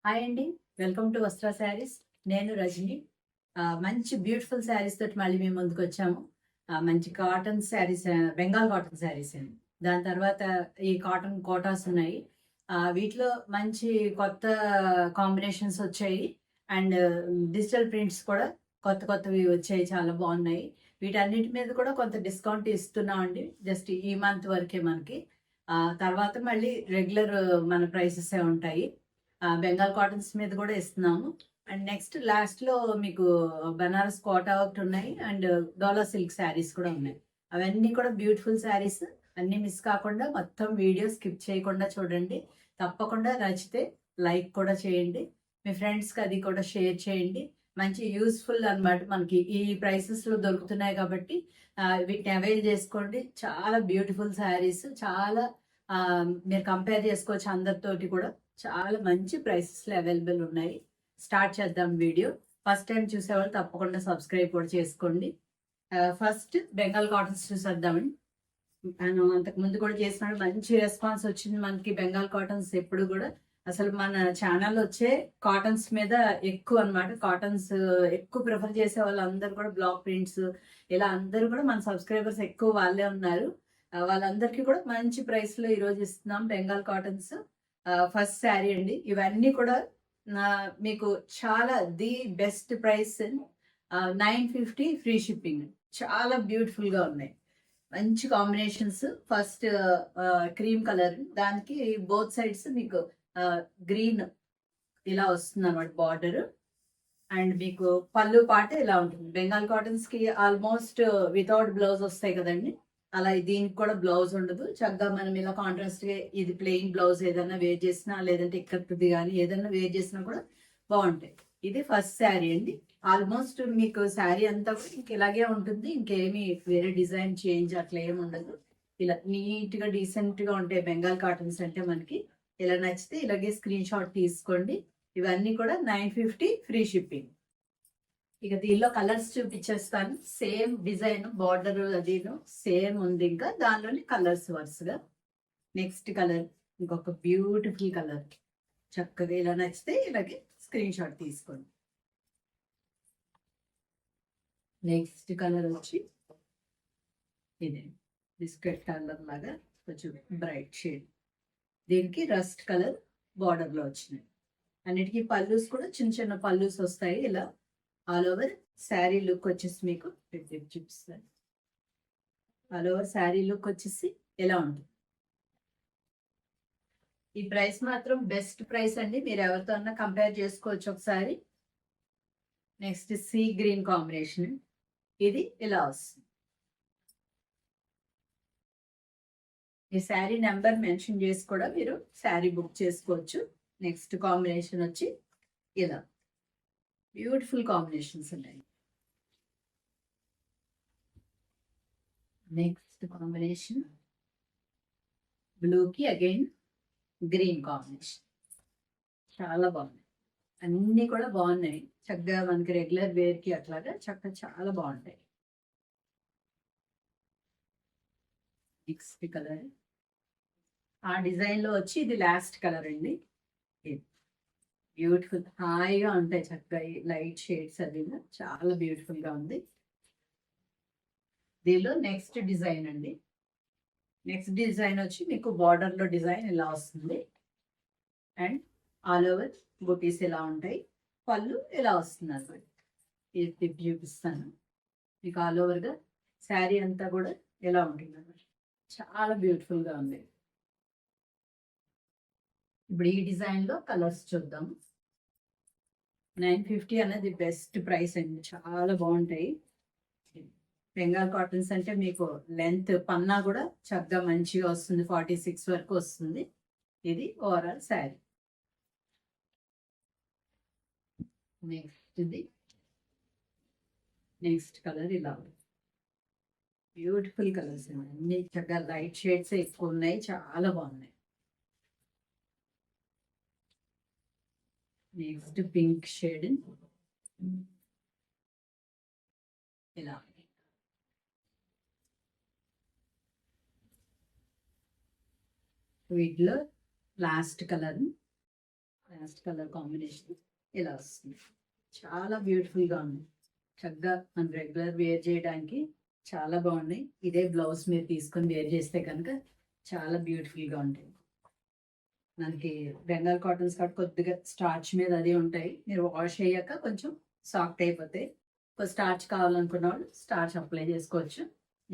Hi అండి. Welcome to వస్త్ర శారీస్. నేను రజని. మంచి బ్యూటిఫుల్ శారీస్ తోటి మళ్ళీ మేము ముందుకొచ్చాము. మంచి కాటన్ శారీస్, బెంగాల్ కాటన్ శారీస్ అండి. దాని తర్వాత ఈ కాటన్ కోటాస్ ఉన్నాయి. వీటిలో మంచి కొత్త కాంబినేషన్స్ వచ్చాయి. అండ్ డిజిటల్ ప్రింట్స్ కూడా కొత్తవి వచ్చాయి. చాలా బాగున్నాయి. వీటన్నిటి మీద కూడా కొంత డిస్కౌంట్ ఇస్తున్నామండి. జస్ట్ ఈ మంత్ వరకే మనకి. తర్వాత మళ్ళీ రెగ్యులర్ మన ప్రైసెసే ఉంటాయి. బెంగాల్ కాటన్స్ మీద కూడా ఇస్తున్నాము. అండ్ నెక్స్ట్ లాస్ట్లో మీకు బనారస్ కోటా ఒకటి ఉన్నాయి. అండ్ డోలా సిల్క్ శారీస్ కూడా ఉన్నాయి. అవన్నీ కూడా బ్యూటిఫుల్ శారీస్. అన్నీ మిస్ కాకుండా మొత్తం వీడియో స్కిప్ చేయకుండా చూడండి. తప్పకుండా నచ్చితే లైక్ కూడా చేయండి. మీ ఫ్రెండ్స్కి అది కూడా షేర్ చేయండి. మంచి యూస్ఫుల్ అన్నమాట. మనకి ఈ ప్రైసెస్లో దొరుకుతున్నాయి కాబట్టి వీటిని అవైల్ చేసుకోండి. చాలా బ్యూటిఫుల్ శారీస్. చాలా మీరు కంపేర్ చేసుకోవచ్చు అందరితోటి కూడా. చాలా మంచి ప్రైసెస్లో అవైలబుల్ ఉన్నాయి. స్టార్ట్ చేద్దాం వీడియో. ఫస్ట్ టైం చూసేవాళ్ళు తప్పకుండా సబ్స్క్రైబ్ కూడా చేసుకోండి. ఫస్ట్ బెంగాల్ కాటన్స్ చూసేద్దామండి. మనం అంతకు ముందు కూడా చేసినప్పుడు మంచి రెస్పాన్స్ వచ్చింది మనకి. బెంగాల్ కాటన్స్ ఎప్పుడు కూడా అసలు మన ఛానల్ వచ్చే కాటన్స్ మీద ఎక్కువ అనమాట. కాటన్స్ ఎక్కువ ప్రిఫర్ చేసే వాళ్ళు అందరు కూడా బ్లాక్ ప్రింట్స్ ఇలా అందరూ కూడా మన సబ్స్క్రైబర్స్ ఎక్కువ వాళ్ళే ఉన్నారు. వాళ్ళందరికీ కూడా మంచి ప్రైస్లో ఈరోజు ఇస్తున్నాం బెంగాల్ కాటన్స్. ఫస్ట్ శారీ అండి. ఇవన్నీ కూడా మీకు చాలా the best price. 950 free shipping. చాలా బ్యూటిఫుల్గా ఉన్నాయి. మంచి కాంబినేషన్స్. ఫస్ట్ క్రీమ్ కలర్, దానికి బోత్ సైడ్స్ మీకు గ్రీన్ ఇలా వస్తుంది అనమాట బార్డర్. అండ్ మీకు పళ్ళు పాట ఇలా ఉంటుంది. బెంగాల్ కాటన్స్ కి ఆల్మోస్ట్ వితౌట్ బ్లౌజ్ వస్తాయి కదండి, అలా దీనికి కూడా బ్లౌజ్ ఉండదు. చక్కగా మనం ఇలా కాంట్రాస్ట్ గా ఇది ప్లెయిన్ బ్లౌజ్ ఏదైనా వేర్ చేసినా, లేదంటే ఇక్కడిది కానీ ఏదైనా వేర్ చేసినా కూడా బాగుంటాయి. ఇది ఫస్ట్ శారీ అండి. ఆల్మోస్ట్ మీకు శారీ అంతా ఇంక ఇలాగే ఉంటుంది. ఇంకేమి వేరే డిజైన్ చేంజ్ అట్లా ఏమి ఉండదు. ఇలా నీట్ గా డీసెంట్ గా ఉంటాయి బెంగాల్ కాటన్స్ అంటే మనకి. ఇలా నచ్చితే ఇలాగే స్క్రీన్ షాట్ తీసుకోండి. ఇవన్నీ కూడా 950 ఫ్రీ షిప్పింగ్. ఇక దీనిలో కలర్స్ చూపించేస్తాను. సేమ్ డిజైన్, బార్డర్ అది సేమ్ ఉంది. ఇంకా దానిలోని కలర్స్ వరుసగా. నెక్స్ట్ కలర్ ఇంకొక బ్యూటిఫుల్ కలర్. చక్కగా ఇలా నచ్చితే ఇలాగే స్క్రీన్ షాట్ తీసుకోండి. నెక్స్ట్ కలర్ వచ్చి ఇదే బిస్కెట్ కలర్ లాగా కొంచెం బ్రైట్ షేడ్. దీనికి రస్ట్ కలర్ బార్డర్ లో వచ్చినాయి. అన్నిటికీ పల్లూస్ కూడా చిన్న చిన్న పల్లూస్ వస్తాయి. ఇలా ఆల్ ఓవర్ శారీ లుక్ వచ్చేసి మీకు చూపిస్తాను. ఆల్ ఓవర్ శారీ లుక్ వచ్చేసి ఎలా ఉంటుంది. ఈ ప్రైస్ మాత్రం బెస్ట్ ప్రైస్ అండి. మీరు ఎవరితో అన్నా కంపేర్ చేసుకోవచ్చు ఒకసారి. Next sea green combination. ఇది ఇలా వస్తుంది. ఈ శారీ నెంబర్ మెన్షన్ చేసి కూడా మీరు శారీ బుక్ చేసుకోవచ్చు. నెక్స్ట్ కాంబినేషన్ వచ్చి ఇలా బ్యూటిఫుల్ కాంబినేషన్స్ ఉన్నాయి. నెక్స్ట్ కాంబినేషన్ బ్లూకి అగైన్ గ్రీన్ కాంబినేషన్. చాలా బాగున్నాయి. అన్నీ కూడా బాగున్నాయి. చక్కగా మనకి రెగ్యులర్ వేర్కి అట్లాగా చక్కగా చాలా బాగుంటాయి. నెక్స్ట్ కలర్ ఆ డిజైన్లో వచ్చి ఇది లాస్ట్ కలర్ అండి. బ్యూటిఫుల్, హాయిగా ఉంటాయి చక్కగా లైట్ షేడ్స్. అది చాలా బ్యూటిఫుల్గా ఉంది. దీనిలో నెక్స్ట్ డిజైన్ అండి. నెక్స్ట్ డిజైన్ వచ్చి మీకు బార్డర్లో డిజైన్ ఇలా వస్తుంది. అండ్ ఆల్ ఓవర్ బుటీస్ ఇలా ఉంటాయి. పళ్ళు ఇలా వస్తుంది అనమాట. ఇది చూపిస్తాను మీకు. ఆల్ ఓవర్గా శారీ అంతా కూడా ఎలా ఉంటుంది అనమాట. చాలా బ్యూటిఫుల్గా ఉంది. ఇప్పుడు ఈ డిజైన్లో కలర్స్ చూద్దాం. 950 అనేది బెస్ట్ ప్రైస్ అండి. చాలా బాగుంటాయి. బెంగాల్ కాటన్స్ అంటే మీకు లెంత్ పన్నా కూడా చక్కగా మంచిగా వస్తుంది. 46 వరకు వస్తుంది. ఇది ఓవరాల్ శారీ. నెక్స్ట్ కలర్ ఇలా బ్యూటిఫుల్ కలర్స్ అన్ని చక్కగా లైట్ షేడ్స్ ఎక్కువ ఉన్నాయి. చాలా బాగున్నాయి. నెక్స్ట్ పింక్ షేడ్ ఇలా. వీటిలో last colour last colour combination ఇలా వస్తుంది. చాలా బ్యూటిఫుల్గా ఉంది. చక్కగా మనం రెగ్యులర్ వేర్ చేయడానికి చాలా బాగున్నాయి. ఇదే బ్లౌజ్ మీరు తీసుకొని వేర్ చేస్తే కనుక చాలా బ్యూటిఫుల్గా ఉంటాయి. మనకి బెంగాల్ కాటన్స్ కాబట్టి కొద్దిగా స్టార్చ్ మీద అది ఉంటాయి. మీరు వాష్ అయ్యాక కొంచెం సాఫ్ట్ అయిపోతాయి. స్టార్చ్ కావాలనుకున్న వాళ్ళు స్టార్చ్ అప్లై చేసుకోవచ్చు.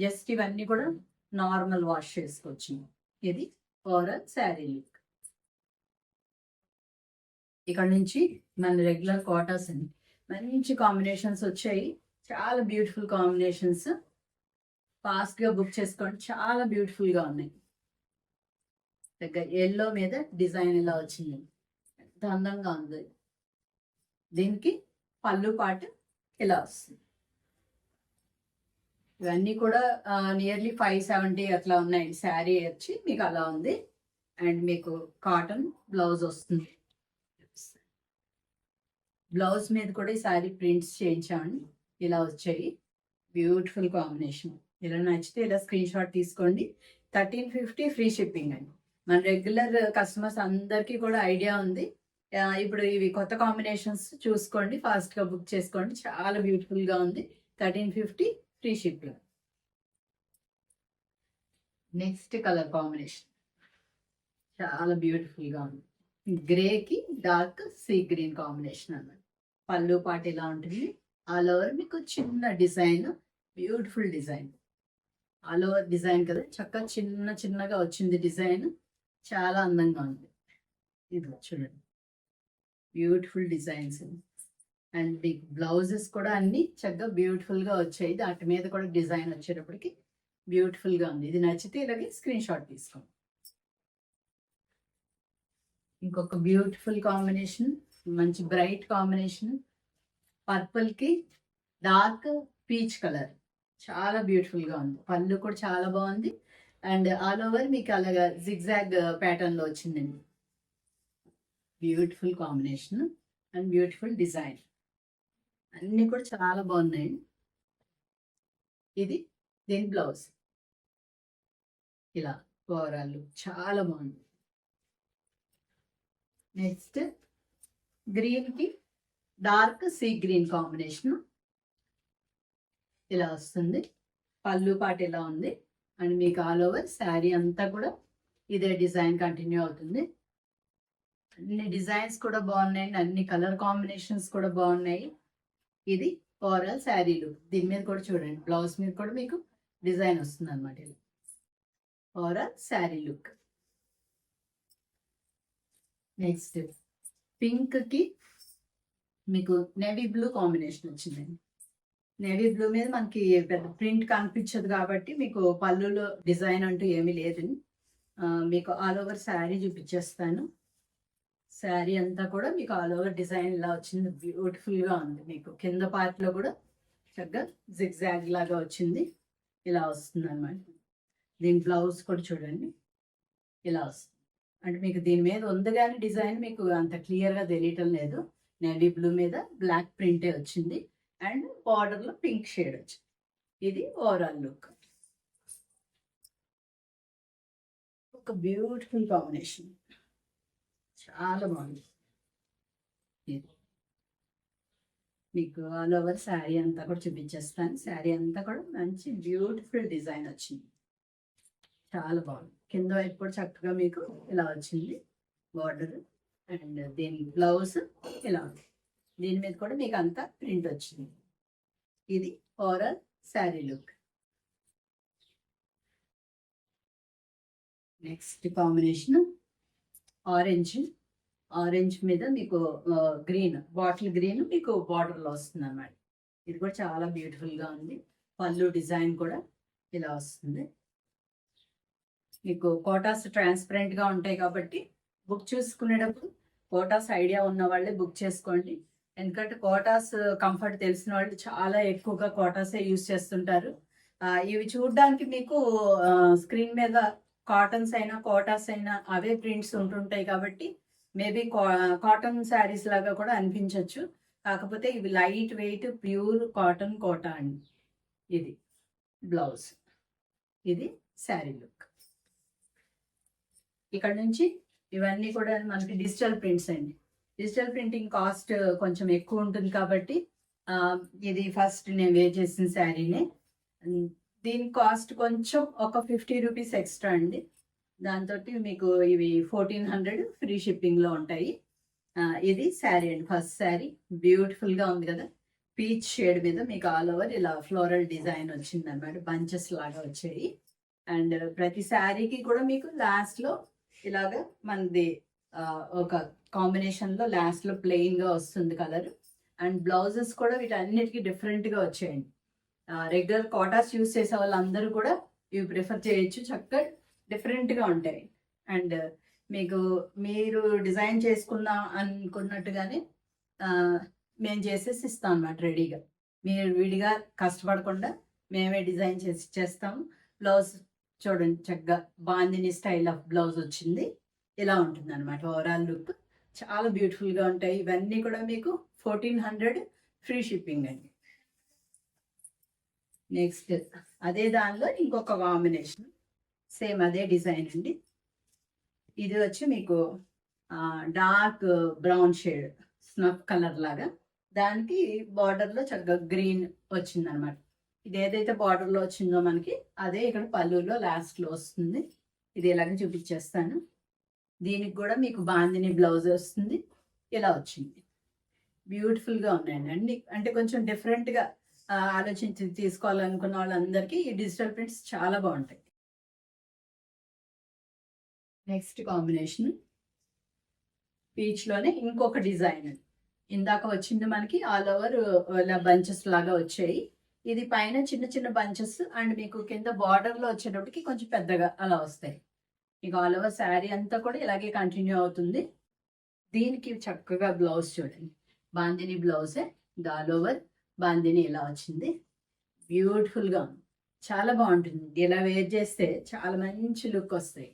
జస్ట్ ఇవన్నీ కూడా నార్మల్ వాష్ చేసుకోవచ్చు. ఇది ఓవరాల్ శారీ లుక్. ఇక్కడ నుంచి మన రెగ్యులర్ కాటన్స్ అండి, మంచి కాంబినేషన్స్ వచ్చాయి. చాలా బ్యూటిఫుల్ కాంబినేషన్స్. ఫాస్ట్గా బుక్ చేసుకోండి, చాలా బ్యూటిఫుల్గా ఉన్నాయి. దగ్గర ఎల్లో మీద డిజైన్ ఇలా వచ్చింది, ఎంత అందంగా ఉంది. దీనికి పళ్ళు పాటు ఇలా వస్తుంది. ఇవన్నీ కూడా నియర్లీ 570 అట్లా ఉన్నాయి. శారీ వచ్చి మీకు అలా ఉంది. అండ్ మీకు కాటన్ బ్లౌజ్ వస్తుంది. బ్లౌజ్ మీద కూడా ఈ శారీ ప్రింట్స్ చేయించామండి, ఇలా వచ్చాయి. Beautiful combination. ఇలా నచ్చితే ఇలా స్క్రీన్ షాట్ తీసుకోండి. 1350 ఫ్రీ షిప్పింగ్ అండి. మన రెగ్యులర్ కస్టమర్స్ అందరికీ కూడా ఐడియా ఉంది. ఇప్పుడు ఇవి కొత్త కాంబినేషన్స్ చూసుకోండి, ఫాస్ట్గా బుక్ చేసుకోండి. చాలా బ్యూటిఫుల్గా ఉంది. 1350 free shipping. Next colour combination చాలా బ్యూటిఫుల్గా ఉంది. గ్రేకి డార్క్ సీ గ్రీన్ కాంబినేషన్ అన్నమాట. పళ్ళు పాటు ఇలా ఉంటుంది. ఆల్ ఓవర్ మీకు చిన్న design, beautiful design. All over design కదా, చక్కగా చిన్న చిన్నగా వచ్చింది డిజైన్. చాలా అందంగా ఉంది. ఇది చూడండి, బ్యూటిఫుల్ డిజైన్స్. అండ్ మీకు బ్లౌజెస్ కూడా అన్ని చక్కగా బ్యూటిఫుల్గా వచ్చాయి. దాటి మీద కూడా డిజైన్ వచ్చేటప్పటికి బ్యూటిఫుల్గా ఉంది. ఇది నచ్చితే ఇలాగే స్క్రీన్ షాట్ తీసుకోండి. ఇంకొక బ్యూటిఫుల్ కాంబినేషన్, మంచి బ్రైట్ కాంబినేషన్. పర్పుల్కి డార్క్ పీచ్ కలర్, చాలా బ్యూటిఫుల్గా ఉంది. పళ్ళు కూడా చాలా బాగుంది. అండ్ ఆల్ ఓవర్ మీకు అలాగా జిగ్జాగ్ ప్యాటర్న్లో వచ్చిందండి. Beautiful combination and beautiful design. అన్నీ కూడా చాలా బాగున్నాయి. ఇది దీని బ్లౌజ్ ఇలా ఓవరాల్ చాలా బాగుంది. నెక్స్ట్ గ్రీన్కి డార్క్ సీ గ్రీన్ కాంబినేషన్ ఇలా వస్తుంది. పళ్ళు పాటు ఇలా ఉంది. అండ్ మీకు ఆల్ ఓవర్ శారీ అంతా కూడా ఇదే డిజైన్ కంటిన్యూ అవుతుంది. అన్ని డిజైన్స్ కూడా బాగున్నాయి, అన్ని కలర్ కాంబినేషన్స్ కూడా బాగున్నాయి. ఇది ఓవరాల్ శారీ లుక్. దీని మీద కూడా చూడండి, బ్లౌజ్ మీద కూడా మీకు డిజైన్ వస్తుంది అనమాట. ఇది ఓవరాల్ శారీ లుక్. నెక్స్ట్ పింక్కి మీకు నేవీ బ్లూ కాంబినేషన్ వచ్చిందండి. నేవీ బ్లూ మీద మనకి పెద్ద ప్రింట్ కనిపించదు కాబట్టి మీకు పళ్ళులో డిజైన్ అంటూ ఏమీ లేదని మీకు ఆల్ ఓవర్ శారీ చూపించేస్తాను. శారీ అంతా కూడా మీకు ఆల్ ఓవర్ డిజైన్ ఇలా వచ్చింది. బ్యూటిఫుల్గా ఉంది. మీకు కింద పార్ట్లో కూడా చక్కగా జిగ్జాగ్ లాగా వచ్చింది, ఇలా వస్తుంది అనమాట. దీని బ్లౌజ్ కూడా చూడండి, ఇలా వస్తుంది. అంటే మీకు దీని మీద ఉంది కానీ డిజైన్ మీకు అంత క్లియర్గా తెలియటం లేదు. నేవీ బ్లూ మీద బ్లాక్ ప్రింటే వచ్చింది అండ్ బార్డర్లో పింక్ షేడ్ వచ్చింది. ఇది ఓవరాల్ లుక్. ఒక బ్యూటిఫుల్ కాంబినేషన్, చాలా బాగుంది. ఇది మీకు ఆల్ ఓవర్ శారీ అంతా కూడా చూపించేస్తాను. శారీ అంతా కూడా మంచి బ్యూటిఫుల్ డిజైన్ వచ్చింది, చాలా బాగుంది. కింద వైపు కూడా చక్కగా మీకు ఇలా వచ్చింది బార్డర్. అండ్ దీని బ్లౌజ్ ఇలా ఉంది. దీని మీద కూడా మీకు అంతా ప్రింట్ వచ్చింది. ఇది overall sari look. Next combination orange. Orange మీద మీకు గ్రీన్, బాటిల్ గ్రీన్ మీకు బార్డర్లో వస్తుంది అన్నమాట. ఇది కూడా చాలా బ్యూటిఫుల్గా ఉంది. పళ్ళు డిజైన్ కూడా ఇలా వస్తుంది. మీకు కోటాస్ ట్రాన్స్పరెంట్గా ఉంటాయి కాబట్టి బుక్ చేసుకునేటప్పుడు కోటాస్ ఐడియా ఉన్న వాళ్ళే బుక్ చేసుకోండి. ఎందుకంటే కోటాస్ కంఫర్ట్ తెలిసిన వాళ్ళు చాలా ఎక్కువగా కోటాసే యూజ్ చేస్తుంటారు. ఇవి చూడడానికి మీకు స్క్రీన్ మీద కాటన్స్ అయినా కోటాస్ అయినా అవే ప్రింట్స్ ఉంటుంటాయి కాబట్టి మేబీ కాటన్ శారీస్ లాగా కూడా అనిపించవచ్చు. కాకపోతే ఇవి light weight pure cotton Kota అండి. ఇది బ్లౌజ్, ఇది శారీ లుక్. ఇక్కడ నుంచి ఇవన్నీ కూడా మనకి డిజిటల్ ప్రింట్స్ అండి. డిజిటల్ ప్రింటింగ్ కాస్ట్ కొంచెం ఎక్కువ ఉంటుంది కాబట్టి ఇది ఫస్ట్ నేను వేర్ చేసిన శారీనే. దీని కాస్ట్ కొంచెం ఒక 50 రూపీస్ ఎక్స్ట్రా అండి. దాంతో మీకు ఇవి 1400 ఫ్రీ షిప్పింగ్లో ఉంటాయి. ఇది శారీ అండి, ఫస్ట్ శారీ. బ్యూటిఫుల్గా ఉంది కదా, పీచ్ షేడ్ మీద మీకు ఆల్ ఓవర్ ఇలా ఫ్లోరల్ డిజైన్ వచ్చింది అనమాట, బంచెస్ లాగా వచ్చాయి. అండ్ ప్రతి శారీకి కూడా మీకు లాస్ట్లో ఇలాగా మనది ఒక కాంబినేషన్లో లాస్ట్లో ప్లెయిన్గా వస్తుంది కలర్. అండ్ బ్లౌజెస్ కూడా వీటన్నిటికీ డిఫరెంట్గా వచ్చాయండి. రెగ్యులర్ కాటాస్ యూస్ చేసే వాళ్ళందరూ కూడా ఇవి ప్రిఫర్ చేయొచ్చు, చక్కగా డిఫరెంట్గా ఉంటాయి. అండ్ మీకు మీరు డిజైన్ చేసుకుందాం అనుకున్నట్టుగానే మేము చేసేసి ఇస్తాం అన్నమాట రెడీగా. మీరు విడిగా కష్టపడకుండా మేమే డిజైన్ చేసి ఇచ్చేస్తాము. బ్లౌజ్ చూడండి, చక్కగా బాందిని స్టైల్ ఆఫ్ బ్లౌజ్ వచ్చింది. ఇలా ఉంటుంది అనమాట ఓవరాల్ లుక్. చాలా బ్యూటిఫుల్గా ఉంటాయి. ఇవన్నీ కూడా మీకు 1400 ఫ్రీ షిప్పింగ్ అండి. నెక్స్ట్ అదే దానిలో ఇంకొక కాంబినేషన్, సేమ్ అదే డిజైన్ అండి. ఇది వచ్చి మీకు dark brown shade, snuff colour లాగా, దానికి బార్డర్లో చక్కగా గ్రీన్ వచ్చింది అనమాట. ఇది ఏదైతే బార్డర్లో వచ్చిందో మనకి అదే ఇక్కడ పళ్ళులో లాస్ట్లో వస్తుంది. ఇది ఇలాగ చూపించేస్తాను. దీనికి కూడా మీకు బాందిని బ్లౌజ్ వస్తుంది. ఇలా వచ్చింది. బ్యూటిఫుల్గా ఉన్నాయండి అన్ని. అంటే కొంచెం డిఫరెంట్గా ఆలోచించి తీసుకోవాలనుకున్న వాళ్ళందరికీ ఈ డిజిటల్ ప్రింట్స్ చాలా బాగుంటాయి. నెక్స్ట్ కాంబినేషన్ పీచ్లోనే ఇంకొక డిజైన్. ఇందాక వచ్చింది మనకి ఆల్ ఓవర్ ఇలా బంచెస్ లాగా వచ్చాయి. ఇది పైన చిన్న చిన్న బంచెస్ అండ్ మీకు కింద బార్డర్లో వచ్చేటప్పటికి కొంచెం పెద్దగా అలా వస్తాయి. మీకు ఆల్ ఓవర్ శారీ అంతా కూడా ఇలాగే కంటిన్యూ అవుతుంది. దీనికి చక్కగా బ్లౌజ్ చూడండి, బాందిని బ్లౌజే, ఆల్ ఓవర్ బాందిని ఇలా వచ్చింది. బ్యూటిఫుల్గా ఉంది, చాలా బాగుంటుంది. ఇలా వేర్ చేస్తే చాలా మంచి లుక్ వస్తాయి.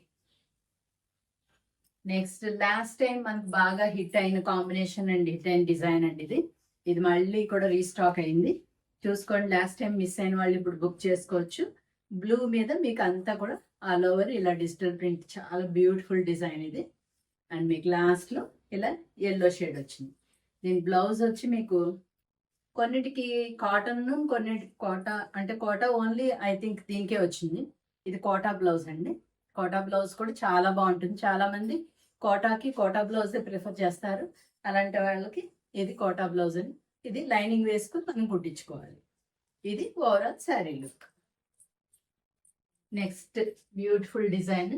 నెక్స్ట్ లాస్ట్ టైం మనకు బాగా హిట్ అయిన కాంబినేషన్ అండి, హిట్ అయిన డిజైన్ అండి ఇది. ఇది మళ్ళీ కూడా రీస్టాక్ అయింది. చూసుకోండి, లాస్ట్ టైం మిస్ అయిన వాళ్ళు ఇప్పుడు బుక్ చేసుకోవచ్చు. బ్లూ మీద మీకు అంతా కూడా ఆల్ ఓవర్ ఇలా డిజిటల్ ప్రింట్, చాలా బ్యూటిఫుల్ డిజైన్ ఇది. అండ్ మీకు లాస్ట్లో ఇలా ఎల్లో షేడ్ వచ్చింది. దీని బ్లౌజ్ వచ్చి మీకు కొన్నిటికి కాటన్, కొన్నిటికి కోటా, అంటే కోటా ఓన్లీ ఐ థింక్ దీనికే వచ్చింది. ఇది కోటా బ్లౌజ్ అండి. కోటా బ్లౌజ్ కూడా చాలా బాగుంటుంది. చాలా మంది కోటాకి కోటా బ్లౌజే ప్రిఫర్ చేస్తారు. అలాంటి వాళ్ళకి ఇది కోటా బ్లౌజ్ అని. ఇది లైనింగ్ వేసుకుని మనం కుట్టించుకోవాలి. ఇది overall sari look. Next beautiful design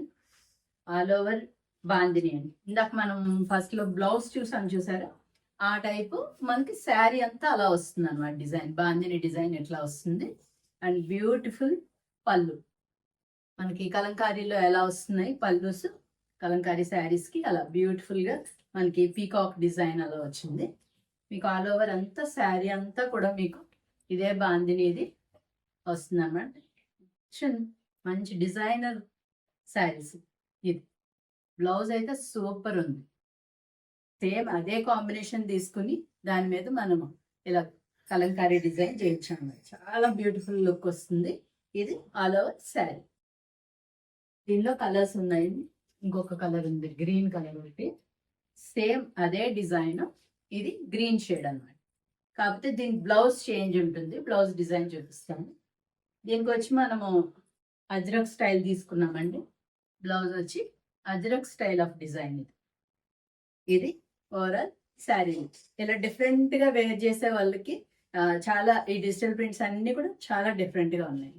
all over bandhani అండి. ఇందాక మనం ఫస్ట్లో బ్లౌజ్ చూసారా, ఆ టైపు మనకి శారీ అంతా అలా వస్తుంది అనమాట. డిజైన్ బాందిని డిజైన్ ఎట్లా వస్తుంది. అండ్ బ్యూటిఫుల్ పళ్ళు, మనకి కలంకారీలో ఎలా వస్తున్నాయి పళ్ళుస్, కలంకారీ శారీస్కి అలా బ్యూటిఫుల్గా మనకి పీకాక్ డిజైన్ అలా వచ్చింది. మీకు ఆల్ ఓవర్ అంతా శారీ అంతా కూడా మీకు ఇదే బాందిని ఇది వస్తుంది అన్నమాట. మంచి డిజైనర్ శారీస్. ఇది బ్లౌజ్ అయితే సూపర్ ఉంది. సేమ్ అదే కాంబినేషన్ తీసుకుని దాని మీద మనము ఇలా కలంకారీ డిజైన్ చేయించాము. చాలా బ్యూటిఫుల్ లుక్ వస్తుంది. ఇది ఆల్ ఓవర్ శారీ. దీనిలో కలర్స్ ఉన్నాయండి. ఇంకొక కలర్ ఉంది, గ్రీన్ కలర్ ఒకటి. సేమ్ అదే డిజైన్, ఇది గ్రీన్ షేడ్ అన్నమాట. కాకపోతే దీని బ్లౌజ్ చేంజ్ ఉంటుంది. బ్లౌజ్ డిజైన్ చూపిస్తాను. దీనికి వచ్చి మనము అజ్రక్ స్టైల్ తీసుకున్నామండి. బ్లౌజ్ వచ్చి అజ్రక్ స్టైల్ ఆఫ్ డిజైన్ ఇది. ఇది ఓవరాల్ శారీ. ఇలా డిఫరెంట్గా వేర్ చేసే వాళ్ళకి చాలా ఈ డిజిటల్ ప్రింట్స్ అన్నీ కూడా చాలా డిఫరెంట్గా ఉన్నాయి.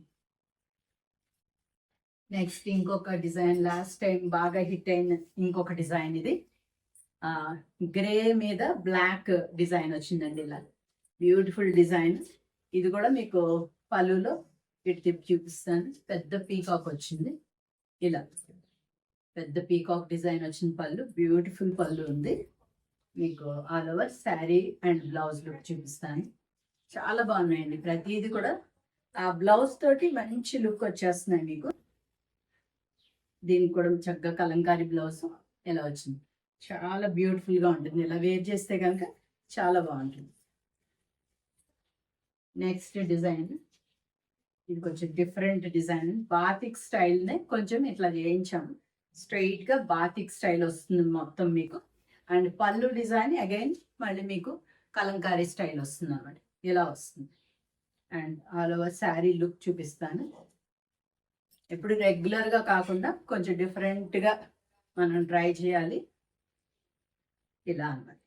నెక్స్ట్ ఇంకొక డిజైన్, లాస్ట్ టైం బాగా హిట్ అయిన ఇంకొక డిజైన్ ఇది. గ్రే మీద బ్లాక్ డిజైన్ వచ్చిందండి. ఇలా బ్యూటిఫుల్ డిజైన్. ఇది కూడా మీకు పళ్ళులో ఇటు తిప్పి చూపిస్తాను. పెద్ద పీకాక్ వచ్చింది. ఇలా పెద్ద పీకాక్ డిజైన్ వచ్చిన పళ్ళు, బ్యూటిఫుల్ పళ్ళు ఉంది. మీకు all over sari and blouse look చూపిస్తాను. చాలా బాగున్నాయండి. ప్రతిదీ కూడా ఆ బ్లౌజ్ తోటి మంచి లుక్ వచ్చేస్తున్నాయి మీకు. దీనికి కూడా చక్కగా కలంకారీ బ్లౌజ్ ఎలా వచ్చింది, చాలా బ్యూటిఫుల్గా ఉంటుంది. ఇలా వేర్ చేస్తే కనుక చాలా బాగుంటుంది. నెక్స్ట్ డిజైన్, ఇది కొంచెం డిఫరెంట్ డిజైన్. బాతిక్ స్టైల్నే కొంచెం ఇట్లా చేయించాము. స్ట్రైట్గా బాతిక్ స్టైల్ వస్తుంది మొత్తం మీకు. అండ్ పళ్ళు డిజైన్ అగైన్ మళ్ళీ మీకు కలంకారీ స్టైల్ వస్తుంది అన్నమాట, ఇలా వస్తుంది. And all over sari look చూపిస్తాను. ఎప్పుడు రెగ్యులర్గా కాకుండా కొంచెం డిఫరెంట్గా మనం ట్రై చేయాలి, ఇలా అన్నమాట.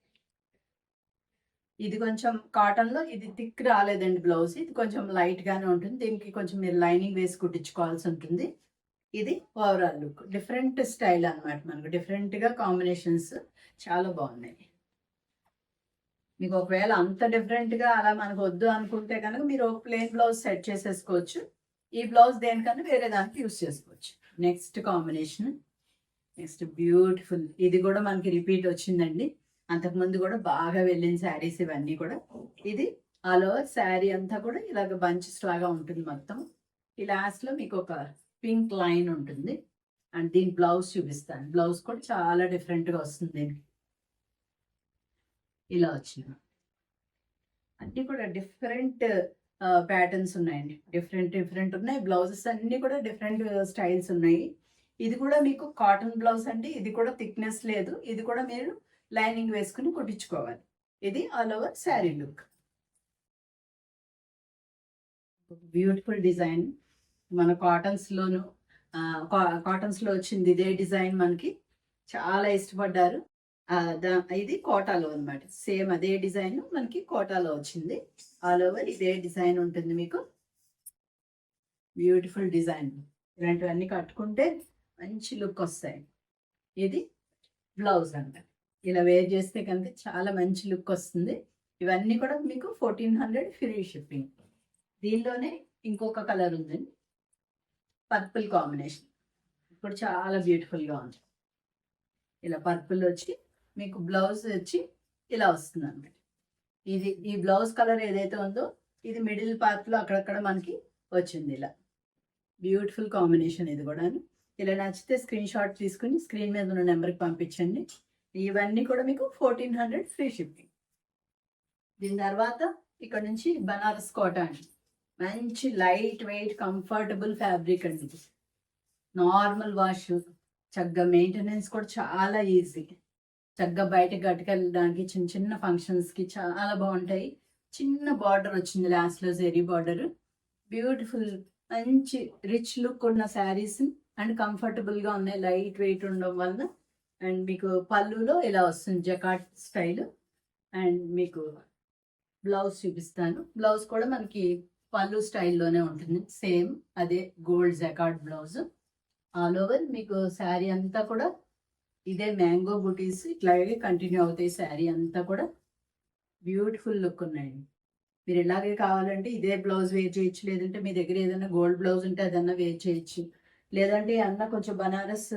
ఇది కొంచెం కాటన్లో, ఇది థిక్ రాలేదండి బ్లౌజ్, ఇది కొంచెం లైట్గానే ఉంటుంది. దీనికి కొంచెం మీరు లైనింగ్ వేసి కుట్టించుకోవాల్సి ఉంటుంది. ఇది ఓవరాల్ లుక్, డిఫరెంట్ స్టైల్ అనమాట, మనకు డిఫరెంట్గా కాంబినేషన్స్ చాలా బాగున్నాయి. మీకు ఒకవేళ అంత డిఫరెంట్గా అలా మనకు వద్దు అనుకుంటే కనుక మీరు ఒక ప్లెయిన్ బ్లౌజ్ సెట్ చేసేసుకోవచ్చు. ఈ బ్లౌజ్ దేనికన్నా వేరే దానికి యూస్ చేసుకోవచ్చు. నెక్స్ట్ కాంబినేషన్, నెక్స్ట్ బ్యూటిఫుల్, ఇది కూడా మనకి రిపీట్ వచ్చిందండి. అంతకుముందు కూడా బాగా వెళ్ళిన శారీస్ ఇవన్నీ కూడా. ఇది ఆల్ ఓవర్ శారీ అంతా కూడా ఇలాగ బంచెస్ లాగా ఉంటుంది మొత్తం. ఈ లాస్ట్లో మీకు ఒక పింక్ లైన్ ఉంటుంది. అండ్ దీని బ్లౌజ్ చూపిస్తాను. బ్లౌజ్ కూడా చాలా డిఫరెంట్గా వస్తుంది దీనికి, ఇలా వచ్చింది. అన్నీ కూడా డిఫరెంట్ ప్యాటర్న్స్ ఉన్నాయండి, డిఫరెంట్ ఉన్నాయి. బ్లౌజెస్ అన్నీ కూడా డిఫరెంట్ స్టైల్స్ ఉన్నాయి. ఇది కూడా మీకు కాటన్ బ్లౌజ్ అండి, ఇది కూడా థిక్నెస్ లేదు. ఇది కూడా మీరు లైనింగ్ వేసుకుని కుట్టించుకోవాలి. ఇది all over sari look, beautiful design. మన కాటన్స్లోను కాటన్స్లో వచ్చింది ఇదే డిజైన్, మనకి చాలా ఇష్టపడ్డారు. ఇది కోటాలో అనమాట, సేమ్ అదే డిజైన్ మనకి కోటాలో వచ్చింది. ఆల్ ఓవర్ ఇదే డిజైన్ ఉంటుంది మీకు, బ్యూటిఫుల్ డిజైన్. ఇలాంటివన్నీ కట్టుకుంటే మంచి లుక్ వస్తాయి. ఇది బ్లౌజ్ అంట, ఇలా వేర్ చేస్తే కనుక చాలా మంచి లుక్ వస్తుంది. ఇవన్నీ కూడా మీకు 1400 ఫ్రీ షిప్పింగ్. దీనిలోనే ఇంకొక కలర్ ఉందండి, పర్పుల్ కాంబినేషన్, ఇప్పుడు చాలా బ్యూటిఫుల్గా ఉంది. ఇలా పర్పుల్ వచ్చి మీకు బ్లౌజ్ వచ్చి ఇలా వస్తుంది అన్నమాట. ఈ బ్లౌజ్ కలర్ ఏదైతే ఉందో ఇది మిడిల్ పార్ట్లో అక్కడక్కడ మనకి వచ్చింది. ఇలా బ్యూటిఫుల్ కాంబినేషన్ ఇది కూడా. ఇలా నచ్చితే స్క్రీన్ షాట్ తీసుకుని స్క్రీన్ మీద ఉన్న నెంబర్కి పంపించండి. ఇవన్నీ కూడా మీకు 1400 ఫ్రీ షిప్పింగ్. దీని తర్వాత ఇక్కడ నుంచి బనారస్ కోటా అండి, మంచి లైట్ వెయిట్ కంఫర్టబుల్ ఫ్యాబ్రిక్ అండి. నార్మల్ వాష్, చక్కగా మెయింటెనెన్స్ కూడా చాలా ఈజీ. చక్కగా బయటకు కట్టుకెళ్ళడానికి చిన్న చిన్న ఫంక్షన్స్కి చాలా బాగుంటాయి. చిన్న బార్డర్ వచ్చింది లాస్ట్లో, జెరీ బార్డర్. బ్యూటిఫుల్ మంచి రిచ్ లుక్ ఉన్న శారీస్ అండ్ కంఫర్టబుల్గా ఉన్నాయి, లైట్ వెయిట్ ఉండడం వల్ల. అండ్ మీకు పళ్ళులో ఇలా వస్తుంది జకాట్ స్టైల్. అండ్ మీకు బ్లౌజ్ చూపిస్తాను. బ్లౌజ్ కూడా మనకి పళ్ళు స్టైల్లోనే ఉంటుంది, సేమ్ అదే గోల్డ్ జకాట్ బ్లౌజ్. ఆల్ ఓవర్ మీకు శారీ అంతా కూడా ఇదే మ్యాంగో బుటీస్ ఇట్లాగే కంటిన్యూ అవుతాయి. శారీ అంతా కూడా బ్యూటిఫుల్ లుక్ ఉన్నాయండి. మీరు ఇలాగే కావాలంటే ఇదే బ్లౌజ్ వేర్ చేయొచ్చు, లేదంటే మీ దగ్గర ఏదైనా గోల్డ్ బ్లౌజ్ ఉంటే అదన్నా వేర్ చేయొచ్చు, లేదంటే అన్న కొంచెం బనారస్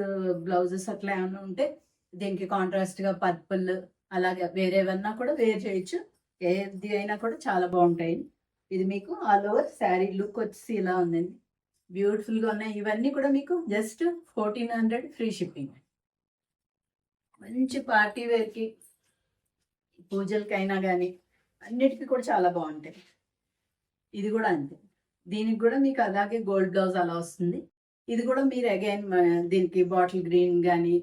బ్లౌజెస్ అట్లా ఏమన్నా ఉంటే దీనికి కాంట్రాస్ట్గా పర్పుల్ అలాగే వేరేవన్నా కూడా వేర్ చేయొచ్చు. ఏది అయినా కూడా చాలా బాగుంటాయి. ఇది మీకు ఆల్ ఓవర్ శారీ లుక్ వచ్చి ఇలా ఉందండి, బ్యూటిఫుల్గా ఉన్నాయి. ఇవన్నీ కూడా మీకు జస్ట్ 1400 ఫ్రీ షిప్పింగ్. మంచి పార్టీ వేర్కి, పూజలకైనా కానీ అన్నిటికీ కూడా చాలా బాగుంటాయి. ఇది కూడా అంతే, దీనికి కూడా మీకు అలాగే గోల్డ్ బ్లౌజ్ అలా వస్తుంది. ఇది కూడా మీరు అగైన్ దీనికి బాటిల్ గ్రీన్ కానీ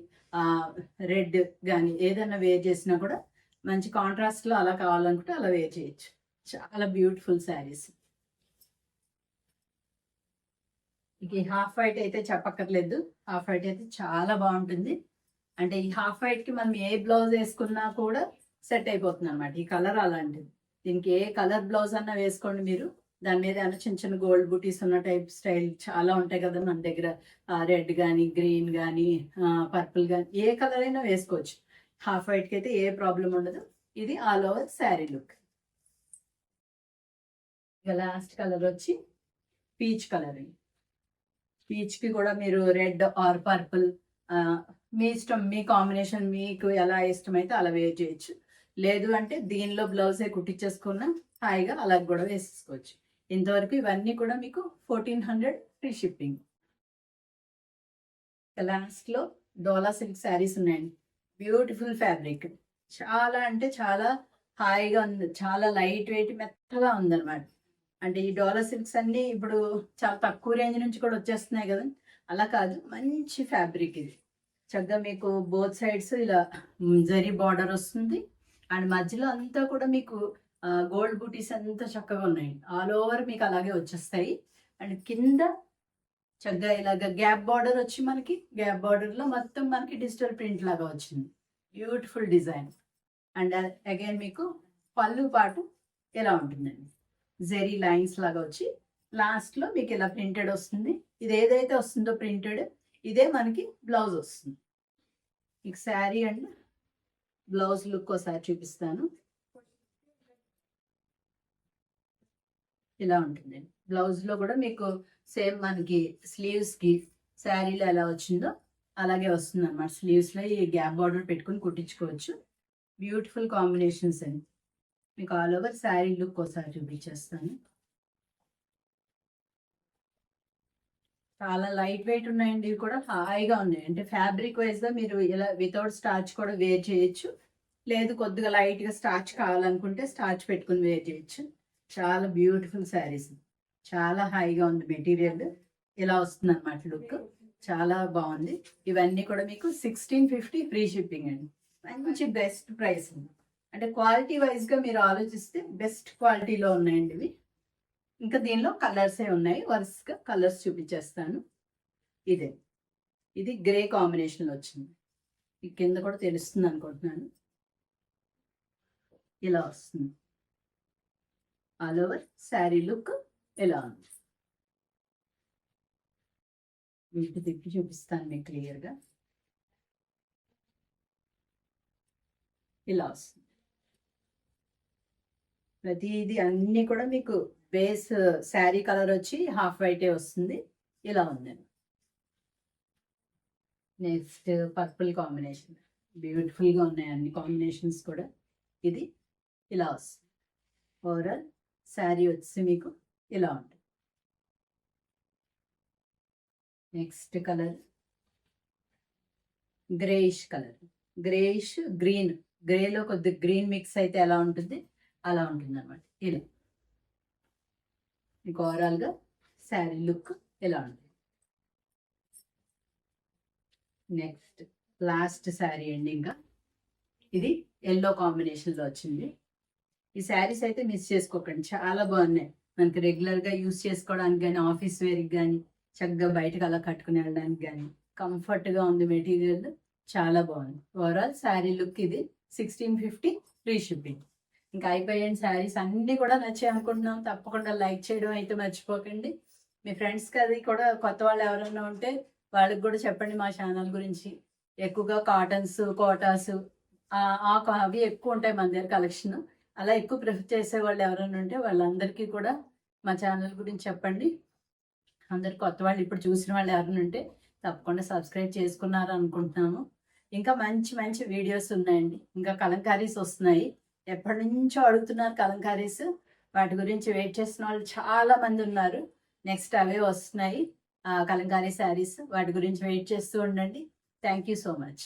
రెడ్ కానీ ఏదైనా వేర్ చేసినా కూడా మంచి కాంట్రాస్ట్లో అలా కావాలనుకుంటే అలా వేర్ చేయొచ్చు. చాలా బ్యూటిఫుల్ శారీస్. ఇక హాఫ్ వైట్ అయితే చెప్పక్కర్లేదు, హాఫ్ వైట్ అయితే చాలా బాగుంటుంది. అంటే ఈ హాఫ్ వైట్కి మనం ఏ బ్లౌజ్ వేసుకున్నా కూడా సెట్ అయిపోతుంది అనమాట. ఈ కలర్ అలాంటిది, దీనికి ఏ కలర్ బ్లౌజ్ అన్నా వేసుకోండి మీరు. దాని మీద ఏమైనా చిన్న చిన్న గోల్డ్ బుటీస్ ఉన్న టైప్ స్టైల్ చాలా ఉంటాయి కదా మన దగ్గర, రెడ్ కానీ గ్రీన్ కానీ పర్పుల్ కానీ ఏ కలర్ అయినా వేసుకోవచ్చు. హాఫ్ వైట్కి అయితే ఏ ప్రాబ్లం ఉండదు. ఇది ఆల్ ఓవర్ శారీ లుక్. ఇక లాస్ట్ కలర్ వచ్చి పీచ్ కలర్. పీచ్కి కూడా మీరు రెడ్ ఆర్ పర్పుల్ మీ ఇష్టం, మీ కాంబినేషన్ మీకు ఎలా ఇష్టమైతే అలా వేర్ చేయొచ్చు. లేదు అంటే దీనిలో బ్లౌజే కుట్టించేసుకున్నా హాయిగా అలా కూడా వేసేసుకోవచ్చు. ఇంతవరకు ఇవన్నీ కూడా మీకు 1400 ఫ్రీ షిప్పింగ్. లాస్ట్లో డోలా సిల్క్ శారీస్ ఉన్నాయండి, బ్యూటిఫుల్ ఫ్యాబ్రిక్, చాలా అంటే చాలా హాయిగా ఉంది, చాలా లైట్ వెయిట్ మెత్తగా ఉందన్నమాట. అంటే ఈ డోలా సిల్క్స్ అన్నీ ఇప్పుడు చాలా తక్కువ రేంజ్ నుంచి కూడా వచ్చేస్తున్నాయి కదా, అలా కాదు, మంచి ఫ్యాబ్రిక్ ఇది. చక్కగా మీకు బోత్ సైడ్స్ ఇలా జరీ బార్డర్ వస్తుంది. అండ్ మధ్యలో అంతా కూడా మీకు గోల్డ్ బూటీస్ అంతా చక్కగా ఉన్నాయి. ఆల్ ఓవర్ మీకు అలాగే వచ్చేస్తాయి. అండ్ కింద చక్కగా ఇలాగ గ్యాప్ బార్డర్ వచ్చి మనకి గ్యాప్ బార్డర్లో మొత్తం మనకి డిజిటల్ ప్రింట్ లాగా వచ్చింది. Beautiful design. అండ్ అగైన్ మీకు పళ్ళు పాటు ఎలా ఉంటుందండి, జెరీ లైన్స్ లాగా వచ్చి లాస్ట్లో మీకు ఇలా ప్రింటెడ్ వస్తుంది. ఇది ఏదైతే వస్తుందో ప్రింటెడ్ ఇదే మనకి బ్లౌజ్ వస్తుంది. మీకు శారీ అండ్ బ్లౌజ్ లుక్ ఒకసారి చూపిస్తాను. ఇలా ఉంటుందండి. బ్లౌజ్లో కూడా మీకు సేమ్ మనకి స్లీవ్స్కి శారీలో ఎలా వచ్చిందో అలాగే వస్తుంది అన్నమాట. స్లీవ్స్లో ఈ గ్యాప్ బార్డర్ పెట్టుకుని కుట్టించుకోవచ్చు. బ్యూటిఫుల్ కాంబినేషన్స్ అండి. మీకు ఆల్ ఓవర్ శారీ లుక్ ఒకసారి చూపించేస్తాను. చాలా లైట్ వెయిట్ ఉన్నాయండి. ఇవి కూడా హాయిగా ఉన్నాయి. అంటే ఫ్యాబ్రిక్ వైజ్గా మీరు ఇలా వితౌట్ స్టార్చ్ కూడా వేర్ చేయొచ్చు. లేదు కొద్దిగా లైట్గా స్టార్చ్ కావాలనుకుంటే స్టార్చ్ పెట్టుకుని వేర్ చేయొచ్చు. చాలా బ్యూటిఫుల్ శారీస్. చాలా హాయిగా ఉంది మెటీరియల్. ఇలా వస్తుంది అనమాట లుక్. చాలా బాగుంది. ఇవన్నీ కూడా మీకు 1650 ఫ్రీ షిప్పింగ్ అండి. మంచి బెస్ట్ ప్రైస్ ఉంది. అంటే క్వాలిటీ వైజ్గా మీరు ఆలోచిస్తే బెస్ట్ క్వాలిటీలో ఉన్నాయండి ఇవి. ఇంకా దీనిలో కలర్సే ఉన్నాయి. వరుసగా కలర్స్ చూపించేస్తాను. ఇది గ్రే కాంబినేషన్లో వచ్చింది. ఈ కింద కూడా తెలుస్తుంది అనుకుంటున్నాను. ఇలా వస్తుంది. ఆల్ ఓవర్ శారీ లుక్ ఎలా ఉంది. వీటి తిప్పి చూపిస్తాను మీకు క్లియర్గా. ఇలా వస్తుంది. ప్రతిదీ అన్నీ కూడా మీకు బేస్ శారీ కలర్ వచ్చి హాఫ్ వైటే వస్తుంది. ఇలా ఉంది. Next purple combination. బ్యూటిఫుల్గా ఉన్నాయి అన్ని కాంబినేషన్స్ కూడా. ఇది ఇలా వస్తుంది. ఓవరాల్ శారీ వచ్చి మీకు ఇలా ఉంటుంది. Next colour greyish colour. Greyish green. గ్రేలో కొద్ది గ్రీన్ మిక్స్ అయితే ఎలా ఉంటుంది అలా ఉంటుంది అన్నమాట. ఇలా మీకు ఓవరాల్గా శారీ లుక్ ఎలా ఉంటుంది. నెక్స్ట్ లాస్ట్ శారీ అండి. ఇంకా ఇది ఎల్లో కాంబినేషన్లో వచ్చింది. ఈ శారీస్ అయితే మిస్ చేసుకోకండి. చాలా బాగున్నాయి. మనకి రెగ్యులర్గా యూస్ చేసుకోవడానికి కానీ ఆఫీస్ వేర్కి కానీ చక్కగా బయటకు అలా కట్టుకుని వెళ్ళడానికి కానీ కంఫర్ట్గా ఉంది మెటీరియల్. చాలా బాగుంది. ఓవరాల్ శారీ లుక్ ఇది 1650 ఫ్రీ షిప్పింగ్. ఇంకా అయిపోయాయి శారీస్ అన్నీ కూడా నచ్చాయి అనుకుంటున్నాం. తప్పకుండా లైక్ చేయడం అయితే మర్చిపోకండి. మీ ఫ్రెండ్స్కి అది కూడా కొత్త వాళ్ళు ఎవరైనా ఉంటే వాళ్ళకి కూడా చెప్పండి మా ఛానల్ గురించి. ఎక్కువగా కాటన్స్ కోటాస్ అవి ఎక్కువ ఉంటాయి మన దగ్గర కలెక్షన్. అలా ఎక్కువ ప్రిఫర్ చేసే వాళ్ళు ఎవరైనా ఉంటే వాళ్ళందరికీ కూడా మా ఛానల్ గురించి చెప్పండి. అందరు కొత్త వాళ్ళు ఇప్పుడు చూసిన వాళ్ళు ఎవరైనా ఉంటే తప్పకుండా సబ్స్క్రైబ్ చేసుకున్నారు అనుకుంటున్నాము. ఇంకా మంచి మంచి వీడియోస్ ఉన్నాయండి. ఇంకా కలంకారీస్ వస్తున్నాయి. ఎప్పటి నుంచో అడుగుతున్నారు కలంకారీస్. వాటి గురించి వెయిట్ చేసిన వాళ్ళు చాలా మంది ఉన్నారు. నెక్స్ట్ అవే వస్తున్నాయి కలంకారీ శారీస్. వాటి గురించి వెయిట్ చేస్తూ ఉండండి. Thank you so much.